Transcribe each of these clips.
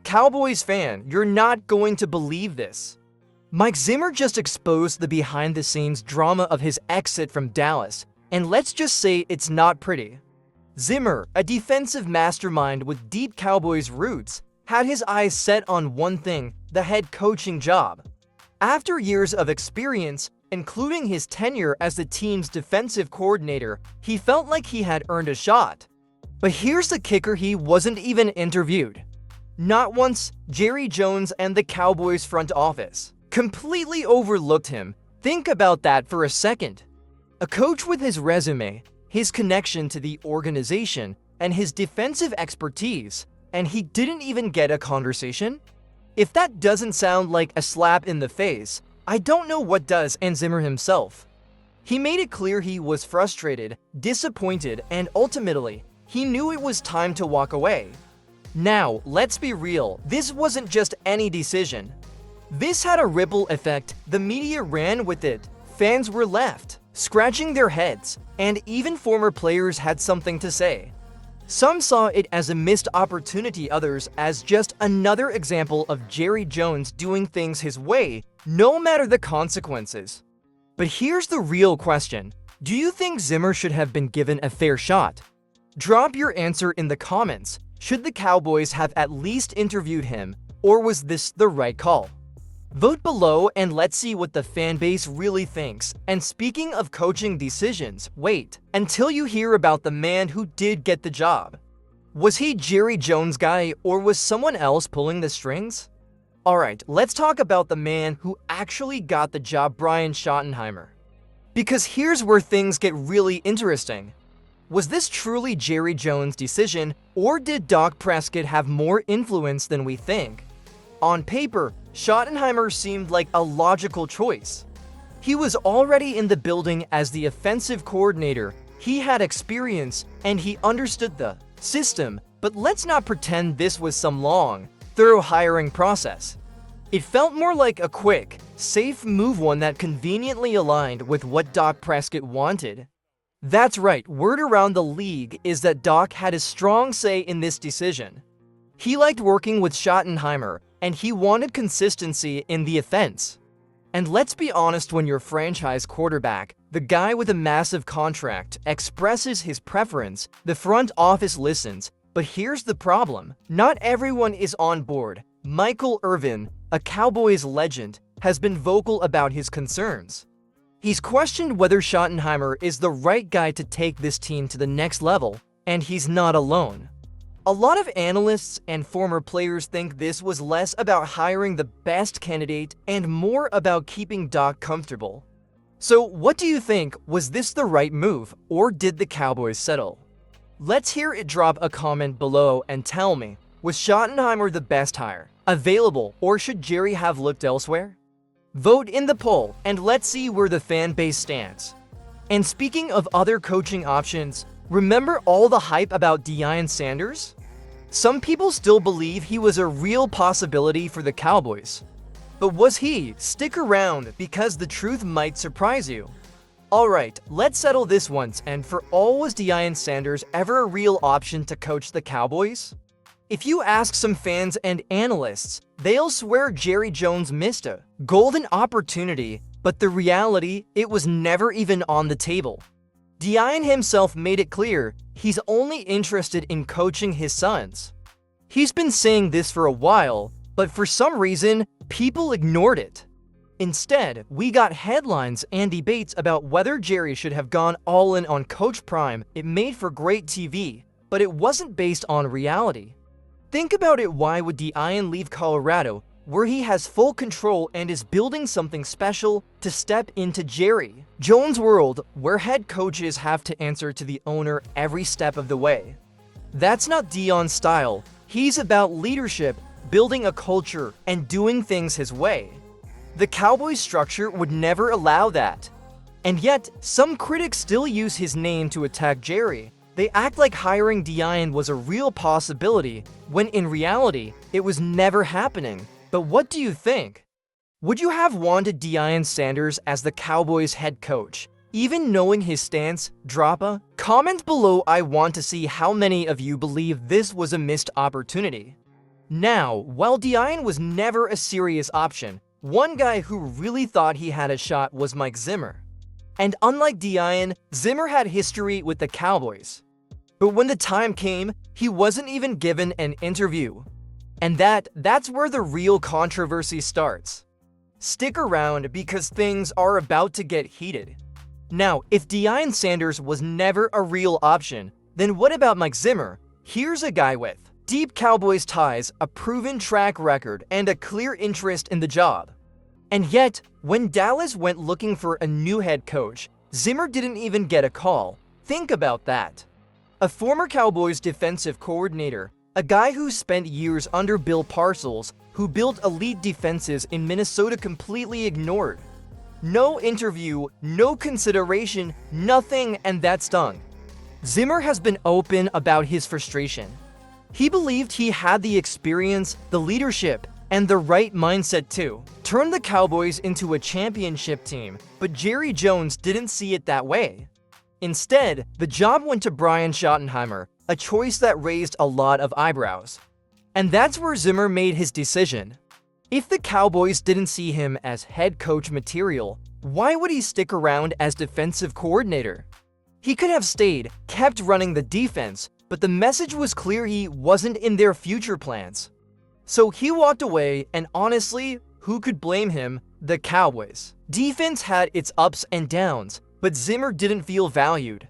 Cowboys fan, you're not going to believe this. Mike Zimmer just exposed the behind-the-scenes drama of his exit from Dallas, and let's just say it's not pretty. Zimmer, a defensive mastermind with deep Cowboys roots, had his eyes set on one thing: the head coaching job. After years of experience, including his tenure as the team's defensive coordinator, he felt like he had earned a shot. But here's the kicker: he wasn't even interviewed. Not once. Jerry Jones and the Cowboys front office completely overlooked him. Think about that for a second. A coach with his resume, his connection to the organization, and his defensive expertise, and he didn't even get a conversation? If that doesn't sound like a slap in the face, I don't know what does. And Zimmer himself, he made it clear he was frustrated, disappointed, and ultimately, he knew it was time to walk away. Now, let's be real, this wasn't just any decision. This had a ripple effect. The media ran with it, fans were left scratching their heads, and even former players had something to say. Some saw it as a missed opportunity, others as just another example of Jerry Jones doing things his way, no matter the consequences. But here's the real question: do you think Zimmer should have been given a fair shot? Drop your answer in the comments. Should the Cowboys have at least interviewed him, or was this the right call? Vote below and let's see what the fan base really thinks. And speaking of coaching decisions, wait until you hear about the man who did get the job. Was he Jerry Jones' guy, or was someone else pulling the strings? Alright, let's talk about the man who actually got the job, Brian Schottenheimer. Because here's where things get really interesting. Was this truly Jerry Jones' decision, or did Dak Prescott have more influence than we think? On paper, Schottenheimer seemed like a logical choice. He was already in the building as the offensive coordinator, he had experience, and he understood the system, but let's not pretend this was some long, thorough hiring process. It felt more like a quick, safe move, one that conveniently aligned with what Dak Prescott wanted. That's right, word around the league is that Dak had a strong say in this decision. He liked working with Schottenheimer, and he wanted consistency in the offense. And let's be honest, when your franchise quarterback, the guy with a massive contract, expresses his preference, the front office listens. But here's the problem: not everyone is on board. Michael Irvin, a Cowboys legend, has been vocal about his concerns. He's questioned whether Schottenheimer is the right guy to take this team to the next level, and he's not alone. A lot of analysts and former players think this was less about hiring the best candidate and more about keeping Dak comfortable. So what do you think? Was this the right move, or did the Cowboys settle? Let's hear it. Drop a comment below and tell me, was Schottenheimer the best hire available, or should Jerry have looked elsewhere? Vote in the poll and let's see where the fan base stands. And speaking of other coaching options, remember all the hype about Deion Sanders? Some people still believe he was a real possibility for the Cowboys. But was he? Stick around because the truth might surprise you. Alright, let's settle this once and for all. Was Deion Sanders ever a real option to coach the Cowboys? If you ask some fans and analysts, they'll swear Jerry Jones missed a golden opportunity, but the reality, it was never even on the table. Deion himself made it clear he's only interested in coaching his sons. He's been saying this for a while, but for some reason, people ignored it. Instead, we got headlines and debates about whether Jerry should have gone all in on Coach Prime. It made for great TV, but it wasn't based on reality. Think about it: why would Deion leave Colorado, where he has full control and is building something special, to step into Jerry Jones' world, where head coaches have to answer to the owner every step of the way? That's not Deion's style. He's about leadership, building a culture, and doing things his way. The Cowboys structure would never allow that. And yet, some critics still use his name to attack Jerry. They act like hiring Deion was a real possibility, when in reality, it was never happening. But what do you think? Would you have wanted Deion Sanders as the Cowboys head coach, even knowing his stance? Drop a comment below. I want to see how many of you believe this was a missed opportunity. Now, while Deion was never a serious option, one guy who really thought he had a shot was Mike Zimmer. And unlike Deion, Zimmer had history with the Cowboys. But when the time came, he wasn't even given an interview. And that's where the real controversy starts. Stick around because things are about to get heated. Now, if Deion Sanders was never a real option, then what about Mike Zimmer? Here's a guy with deep Cowboys ties, a proven track record, and a clear interest in the job. And yet, when Dallas went looking for a new head coach, Zimmer didn't even get a call. Think about that. A former Cowboys defensive coordinator, a guy who spent years under Bill Parcells, who built elite defenses in Minnesota, completely ignored. No interview, no consideration, nothing, and that stung. Zimmer has been open about his frustration. He believed he had the experience, the leadership, and the right mindset to turn the Cowboys into a championship team, but Jerry Jones didn't see it that way. Instead, the job went to Brian Schottenheimer, a choice that raised a lot of eyebrows. And that's where Zimmer made his decision. If the Cowboys didn't see him as head coach material, why would he stick around as defensive coordinator? He could have stayed, kept running the defense, but the message was clear he wasn't in their future plans. So he walked away, and honestly, who could blame him? The Cowboys. Defense had its ups and downs, but Zimmer didn't feel valued.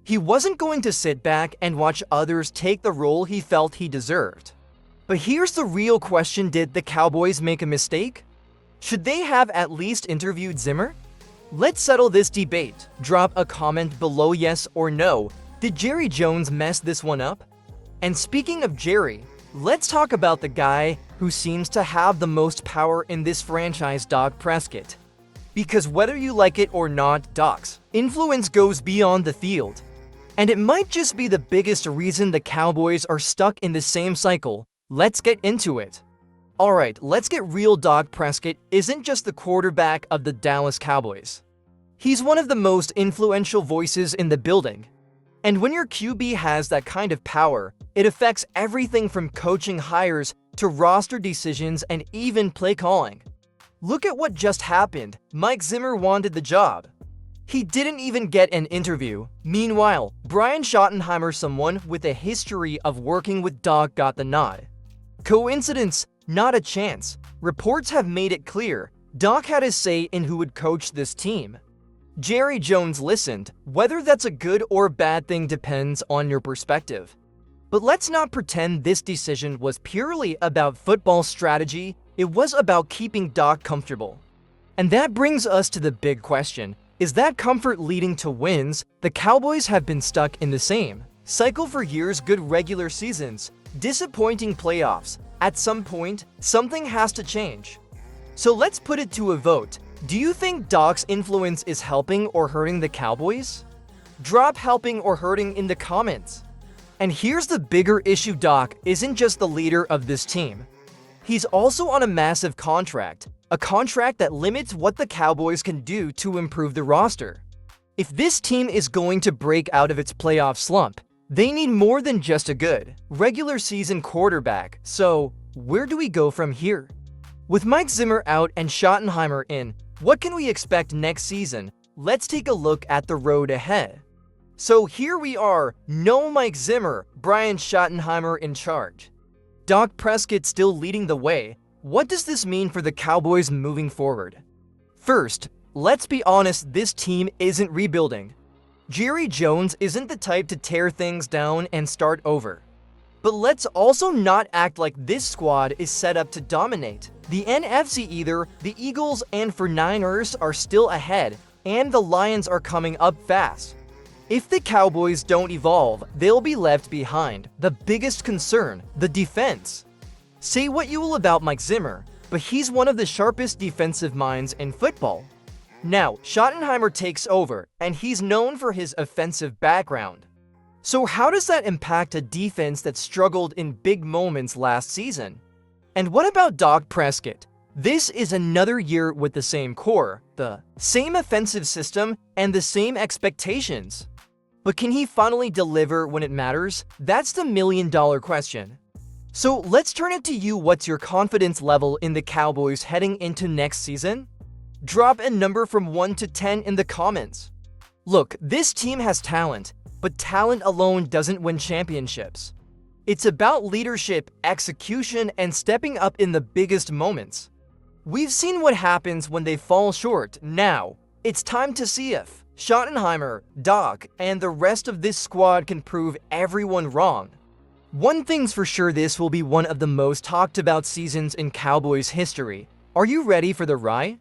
He wasn't going to sit back and watch others take the role he felt he deserved. But here's the real question: did the Cowboys make a mistake? Should they have at least interviewed Zimmer? Let's settle this debate. Drop a comment below, yes or no. Did Jerry Jones mess this one up? And speaking of Jerry, let's talk about the guy who seems to have the most power in this franchise, Dak Prescott. Because whether you like it or not, Dak's influence goes beyond the field. And it might just be the biggest reason the Cowboys are stuck in the same cycle. Let's get into it. Alright, let's get real. Dak Prescott isn't just the quarterback of the Dallas Cowboys. He's one of the most influential voices in the building. And when your QB has that kind of power, it affects everything from coaching hires to roster decisions and even play calling. Look at what just happened. Mike Zimmer wanted the job. He didn't even get an interview. Meanwhile, Brian Schottenheimer, someone with a history of working with Dak, got the nod. Coincidence? Not a chance. Reports have made it clear Dak had a say in who would coach this team. Jerry Jones listened. Whether that's a good or bad thing depends on your perspective. But let's not pretend this decision was purely about football strategy. It was about keeping Dak comfortable. And that brings us to the big question. Is that comfort leading to wins? The Cowboys have been stuck in the same cycle for years: good regular seasons, disappointing playoffs. At some point, something has to change. So let's put it to a vote. Do you think Dak's influence is helping or hurting the Cowboys? Drop helping or hurting in the comments. And here's the bigger issue: Dak isn't just the leader of this team. He's also on a massive contract, a contract that limits what the Cowboys can do to improve the roster. If this team is going to break out of its playoff slump, they need more than just a good regular season quarterback. So, where do we go from here? With Mike Zimmer out and Schottenheimer in, what can we expect next season? Let's take a look at the road ahead. So here we are, no Mike Zimmer, Brian Schottenheimer in charge. Dak Prescott still leading the way. What does this mean for the Cowboys moving forward? First, let's be honest, this team isn't rebuilding. Jerry Jones isn't the type to tear things down and start over. But let's also not act like this squad is set up to dominate. The NFC either, the Eagles and 49ers are still ahead, and the Lions are coming up fast. If the Cowboys don't evolve, they'll be left behind. The biggest concern, the defense. Say what you will about Mike Zimmer, but he's one of the sharpest defensive minds in football. Now, Schottenheimer takes over, and he's known for his offensive background. So how does that impact a defense that struggled in big moments last season? And what about Dak Prescott? This is another year with the same core, the same offensive system, and the same expectations. But can he finally deliver when it matters? That's the million-dollar question. So let's turn it to you. What's your confidence level in the Cowboys heading into next season? Drop a number from 1 to 10 in the comments. Look, this team has talent, but talent alone doesn't win championships. It's about leadership, execution, and stepping up in the biggest moments. We've seen what happens when they fall short. Now, it's time to see if Schottenheimer, Dak, and the rest of this squad can prove everyone wrong. One thing's for sure, this will be one of the most talked about seasons in Cowboys history. Are you ready for the ride?